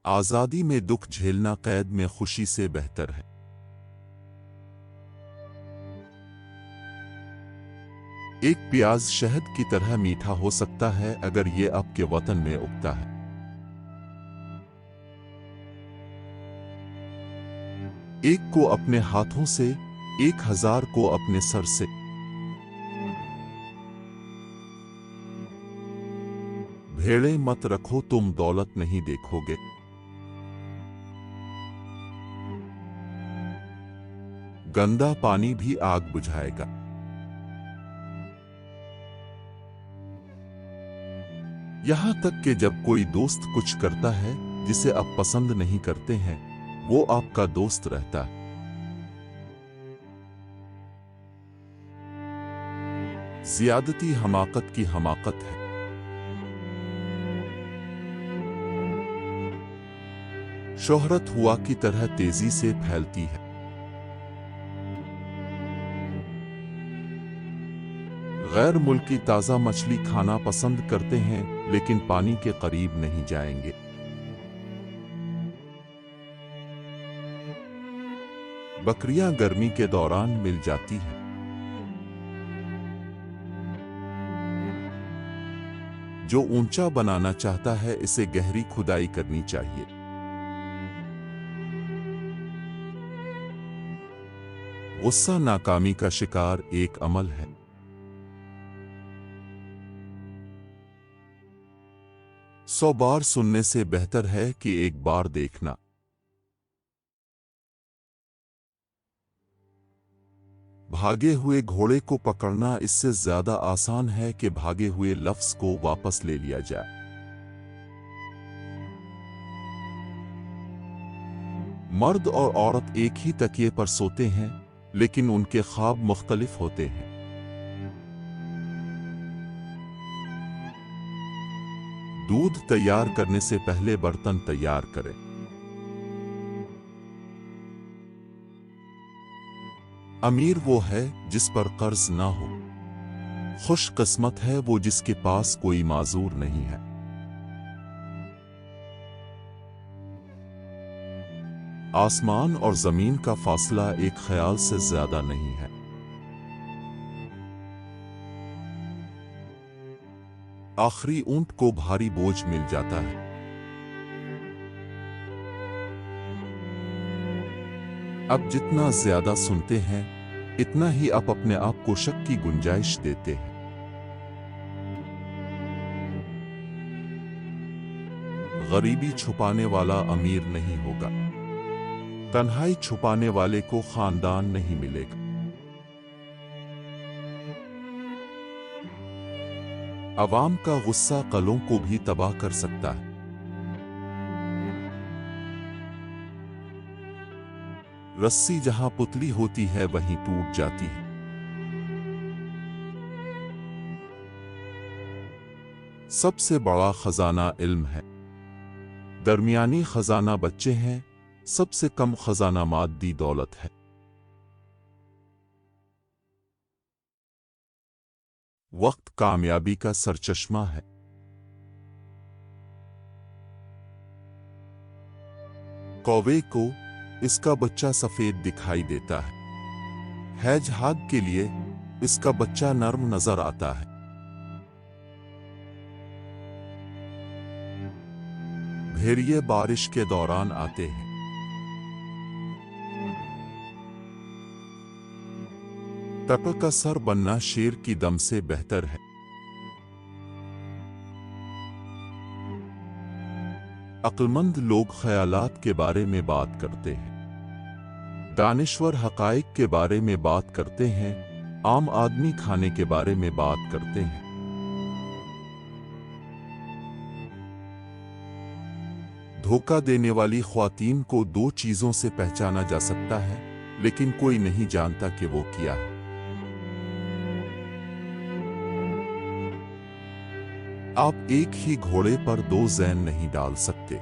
आजादी में दुख झेलना कैद में खुशी से बेहतर है। एक प्याज शहद की तरह मीठा हो सकता है अगर ये आपके वतन में उगता है। एक को अपने हाथों से, 1000 को अपने सर से। भेड़े मत रखो, तुम दौलत नहीं देखोगे। गंदा पानी भी आग बुझाएगा। यहां तक कि जब कोई दोस्त कुछ करता है जिसे आप पसंद नहीं करते हैं, वो आपका दोस्त रहता है। ज़ियादती हमाकत की हमाकत है। शोहरत हुआ की तरह तेजी से फैलती है। गैर मुल्की ताज़ा मछली खाना पसंद करते हैं लेकिन पानी के करीब नहीं जाएंगे। बकरियां गर्मी के दौरान मिल जाती हैं। जो ऊंचा बनाना चाहता है इसे गहरी खुदाई करनी चाहिए। गुस्सा नाकामी का शिकार एक अमल है। 100 बार सुनने से बेहतर है कि एक बार देखना। भागे हुए घोड़े को पकड़ना इससे ज्यादा आसान है कि भागे हुए लफ्ज को वापस ले लिया जाए। मर्द और औरत एक ही तकिए पर सोते हैं, लेकिन उनके ख्वाब मुख्तलिफ होते हैं। दूध तैयार करने से पहले बर्तन तैयार करें। अमीर वो है जिस पर कर्ज ना हो। खुशकिस्मत है वो जिसके पास कोई माजूर नहीं है। आसमान और जमीन का फासला एक ख्याल से ज्यादा नहीं है। आखिरी ऊंट को भारी बोझ मिल जाता है। अब जितना ज्यादा सुनते हैं, इतना ही आप अपने आप को शक की गुंजाइश देते हैं। गरीबी छुपाने वाला अमीर नहीं होगा। तन्हाई छुपाने वाले को खानदान नहीं मिलेगा। अवाम का गुस्सा कलों को भी तबाह कर सकता है। रस्सी जहां पुतली होती है वहीं टूट जाती है। सबसे बड़ा खजाना इल्म है। दरमियानी खजाना बच्चे हैं। सबसे कम खजाना मादी दौलत है। वक्त कामयाबी का सरचश्मा है। कौवे को इसका बच्चा सफेद दिखाई देता है। हैजहाग के लिए इसका बच्चा नर्म नजर आता है। भेड़िए बारिश के दौरान आते हैं। तप का सर बनना शेर की दम से बेहतर है। अक्लमंद लोग ख्यालात के बारे में बात करते हैं। दानिश्वर हकाइक के बारे में बात करते हैं। आम आदमी खाने के बारे में बात करते हैं। धोखा देने वाली ख्वातीन को 2 चीजों से पहचाना जा सकता है, लेकिन कोई नहीं जानता कि वो क्या है। आप एक ही घोड़े पर 2 ज़ैन नहीं डाल सकते।